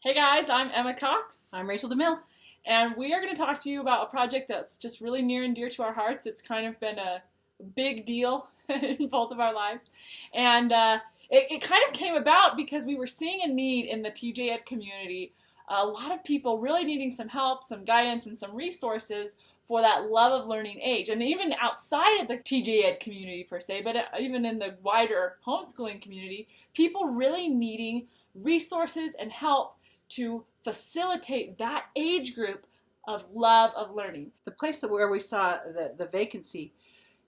Hey guys, I'm Emma Cox, I'm Rachel DeMille. and we are going to talk to you about a project that's just really near and dear to our hearts. It's kind of been a big deal in both of our lives, and it kind of came about because we were seeing a need in the TJEd community. A lot of people really needing some help, some guidance, and some resources for that love of learning age. And even outside of the TJEd community per se, but even in the wider homeschooling community, people really needing resources and help to facilitate that age group of love of learning. The place where we saw the vacancy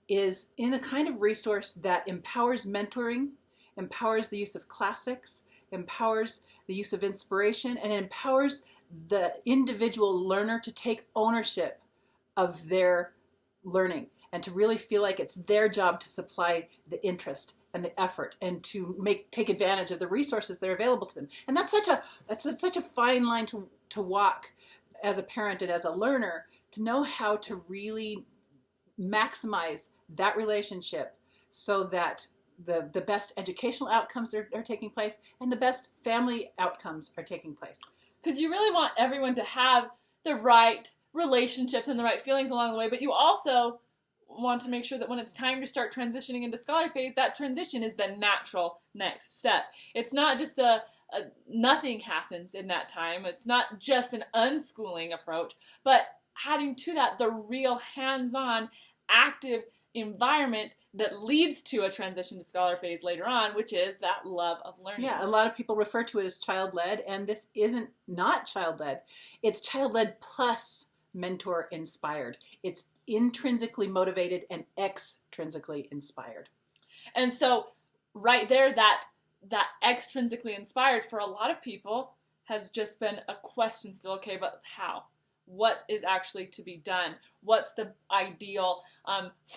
is in a kind of resource that empowers mentoring, empowers the use of classics, empowers the use of inspiration, and empowers the individual learner to take ownership of their learning and to really feel like it's their job to supply the interest and the effort and to take advantage of the resources that are available to them. And that's such a fine line to walk as a parent and as a learner, to know how to really maximize that relationship so that the best educational outcomes are taking place and the best family outcomes are taking place. Because you really want everyone to have the right relationships and the right feelings along the way, but you also want to make sure that when it's time to start transitioning into scholar phase, that transition is the natural next step. It's not just a nothing happens in that time. It's not just an unschooling approach, but adding to that the real hands-on, active environment that leads to a transition to scholar phase later on, which is that love of learning. Yeah, a lot of people refer to it as child-led, and this isn't not child-led. It's child-led plus mentor-inspired. It's intrinsically motivated and extrinsically inspired. And so right there, that extrinsically inspired for a lot of people has just been a question still. Okay, but how? What is actually to be done? What's the ideal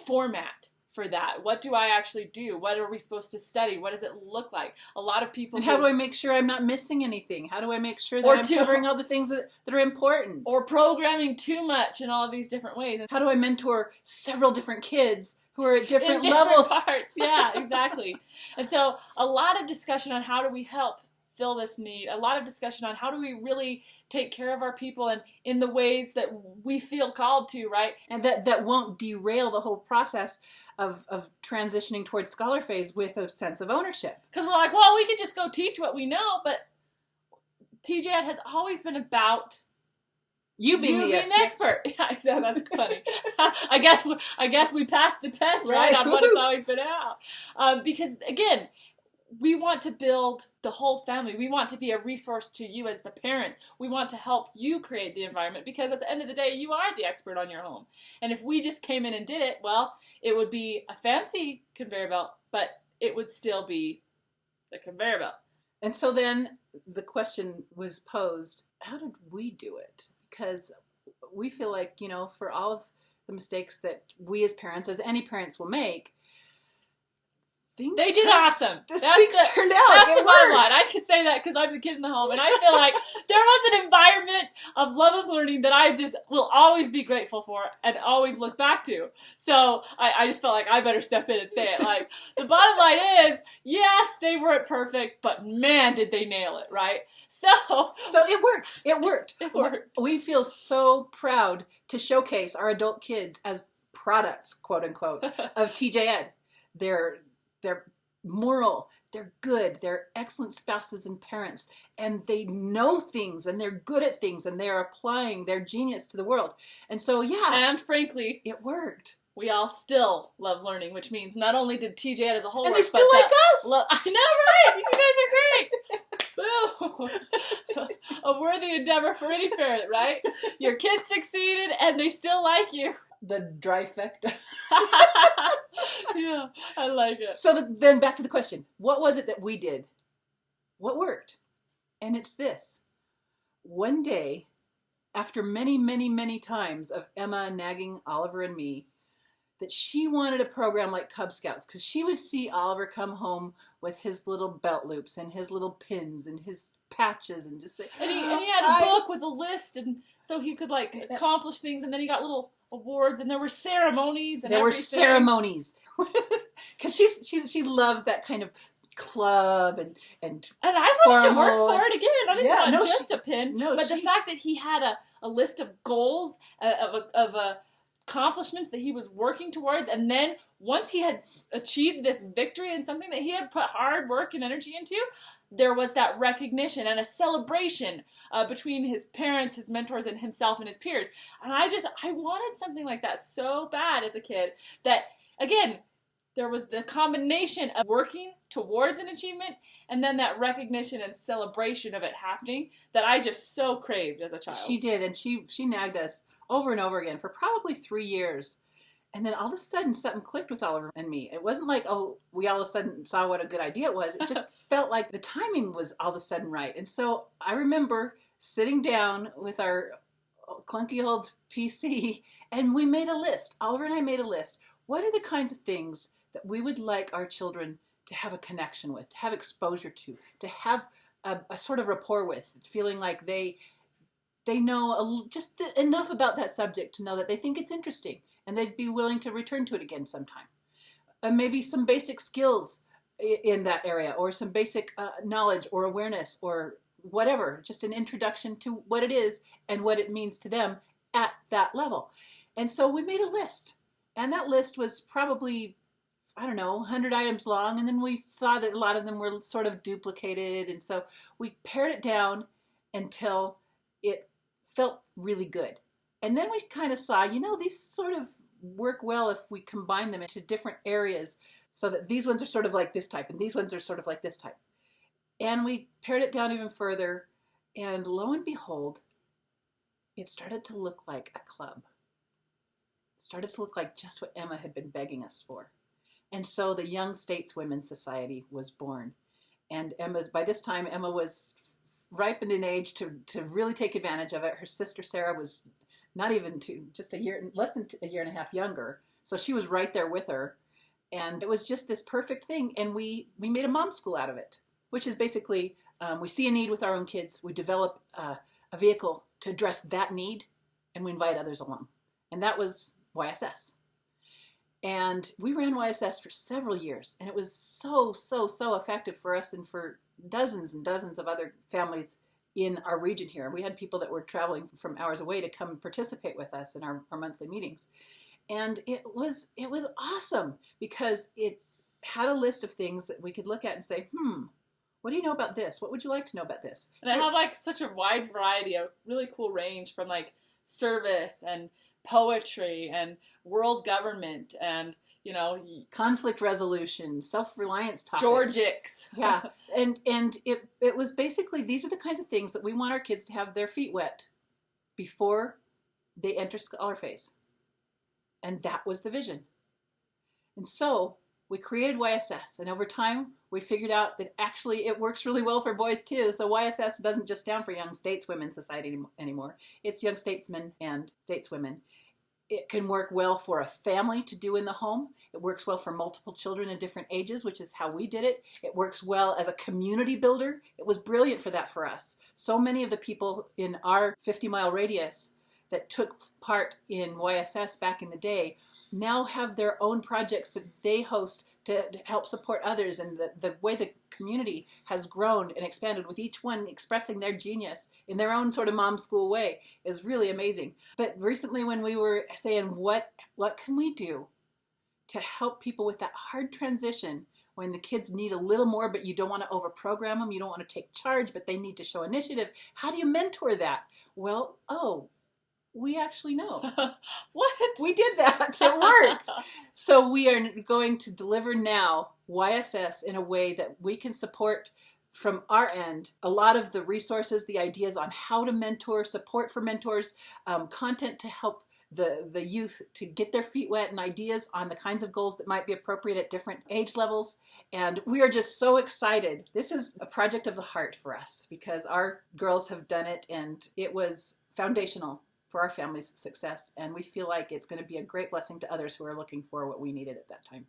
format for that? What do I actually do? What are we supposed to study? What does it look like? A lot of people... And how do I make sure I'm not missing anything? How do I make sure that I'm covering all the things that are important? Or programming too much in all of these different ways. How do I mentor several different kids who are at different levels? Parts. Yeah, exactly. And so a lot of discussion on how do we help fill this need, a lot of discussion on how do we really take care of our people and in the ways that we feel called to, right? And that won't derail the whole process of transitioning towards scholar phase with a sense of ownership. Because we're like, well, we could just go teach what we know, but TJEd has always been about you being the expert. Yeah, exactly. That's funny. I guess we passed the test, right, on what it's always been about. Because again, we want to build the whole family. We want to be a resource to you as the parent. We want to help you create the environment because at the end of the day, you are the expert on your home. And if we just came in and did it, well, it would be a fancy conveyor belt, but it would still be the conveyor belt. And so then the question was posed, how did we do it? Because we feel like, for all of the mistakes that we as parents, as any parents will make, they did awesome. Things turned out. That's the bottom line. I can say that because I'm the kid in the home, and I feel like there was an environment of love of learning that I just will always be grateful for and always look back to. So I just felt like I better step in and say it. Like, the bottom line is, yes, they weren't perfect, but man, did they nail it, right? So it worked. It worked. It worked. We feel so proud to showcase our adult kids as products, quote unquote, of TJEd. They're moral, they're good, they're excellent spouses and parents, and they know things, and they're good at things, and they're applying their genius to the world. And so, yeah. And frankly, it worked. We all still love learning, which means not only did TJEd as a whole and work, they still like us. I know, right? You guys are great. Boo! A worthy endeavor for any parent, right? Your kids succeeded, and they still like you. The trifecta. Yeah, I like it. So then back to the question. What was it that we did? What worked? And it's this. One day, after many, many, many times of Emma nagging Oliver and me, that she wanted a program like Cub Scouts, because she would see Oliver come home with his little belt loops and his little pins and his patches and just say... And he had a book with a list, and so he could accomplish things, and then he got little awards, and there were ceremonies and everything. There were ceremonies. Because she loves that kind of club and I wanted to work formal for it again. I didn't want just a pin. No, but the fact that he had a list of goals, of accomplishments that he was working towards, and then once he had achieved this victory in something that he had put hard work and energy into, there was that recognition and a celebration between his parents, his mentors, and himself and his peers. And I wanted something like that so bad as a kid that, again, there was the combination of working towards an achievement and then that recognition and celebration of it happening that I just so craved as a child. She did, and she nagged us over and over again for probably 3 years. And then all of a sudden something clicked with Oliver and me. It wasn't like, oh, we all of a sudden saw what a good idea it was. It just felt like the timing was all of a sudden right. And so I remember sitting down with our clunky old PC and we made a list. Oliver and I made a list. What are the kinds of things that we would like our children to have a connection with, to have exposure to have a sort of rapport with, feeling like they know just enough about that subject to know that they think it's interesting and they'd be willing to return to it again sometime. Maybe some basic skills in that area, or some basic knowledge or awareness or whatever, just an introduction to what it is and what it means to them at that level. And so we made a list, and that list was probably, I don't know, 100 items long, and then we saw that a lot of them were sort of duplicated, and so we pared it down until it felt really good. And then we kind of saw, these sort of work well if we combine them into different areas, so that these ones are sort of like this type, and these ones are sort of like this type. And we pared it down even further, and lo and behold, it started to look like a club. It started to look like just what Emma had been begging us for. And so the Young Stateswomen Society was born. And by this time, Emma was ripened in age to really take advantage of it. Her sister Sarah was not even less than a year and a half younger. So she was right there with her. And it was just this perfect thing. And we made a mom school out of it, which is basically, we see a need with our own kids. We develop a vehicle to address that need, and we invite others along. And that was YSS. And we ran YSS for several years, and it was so effective for us and for dozens and dozens of other families in our region here. We had people that were traveling from hours away to come participate with us in our monthly meetings. And it was awesome because it had a list of things that we could look at and say, what do you know about this? What would you like to know about this? And it had such a wide variety, a really cool range from service and poetry and world government and, conflict resolution, self-reliance topics. Georgics. Yeah. And it was basically, these are the kinds of things that we want our kids to have their feet wet before they enter scholar phase. And that was the vision. And so we created YSS, and over time we figured out that actually it works really well for boys too. So YSS doesn't just stand for Young Stateswomen Society anymore. It's Young Statesmen and Stateswomen. It can work well for a family to do in the home. It works well for multiple children in different ages, which is how we did it. It works well as a community builder. It was brilliant for that for us. So many of the people in our 50-mile radius that took part in YSS back in the day now have their own projects that they host to help support others, and the way the community has grown and expanded with each one expressing their genius in their own sort of mom school way is really amazing. But recently when we were saying what can we do to help people with that hard transition when the kids need a little more but you don't want to overprogram them, you don't want to take charge but they need to show initiative, how do you mentor that? Well, we actually know. What? We did that. It worked. So we are going to deliver now YSS in a way that we can support from our end a lot of the resources, the ideas on how to mentor, support for mentors, content to help the youth to get their feet wet, and ideas on the kinds of goals that might be appropriate at different age levels. And we are just so excited. This is a project of the heart for us because our girls have done it and it was foundational for our family's success, and we feel like it's going to be a great blessing to others who are looking for what we needed at that time.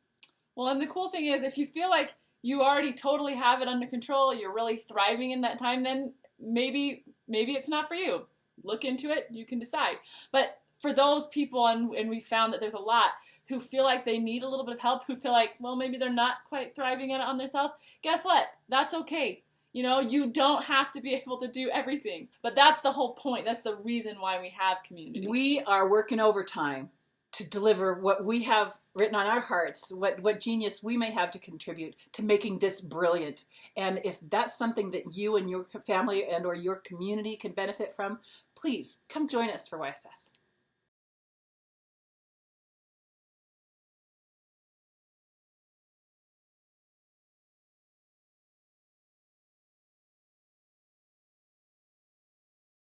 Well, and the cool thing is, if you feel like you already totally have it under control, you're really thriving in that time, then maybe it's not for you. Look into it, you can decide. But for those people, and we found that there's a lot who feel like they need a little bit of help, who feel like, well, maybe they're not quite thriving at it on themselves, guess what? That's okay. You know, you don't have to be able to do everything. But that's the whole point. That's the reason why we have community. We are working overtime to deliver what we have written on our hearts, what genius we may have to contribute to making this brilliant. And if that's something that you and your family and or your community can benefit from, please come join us for YSS.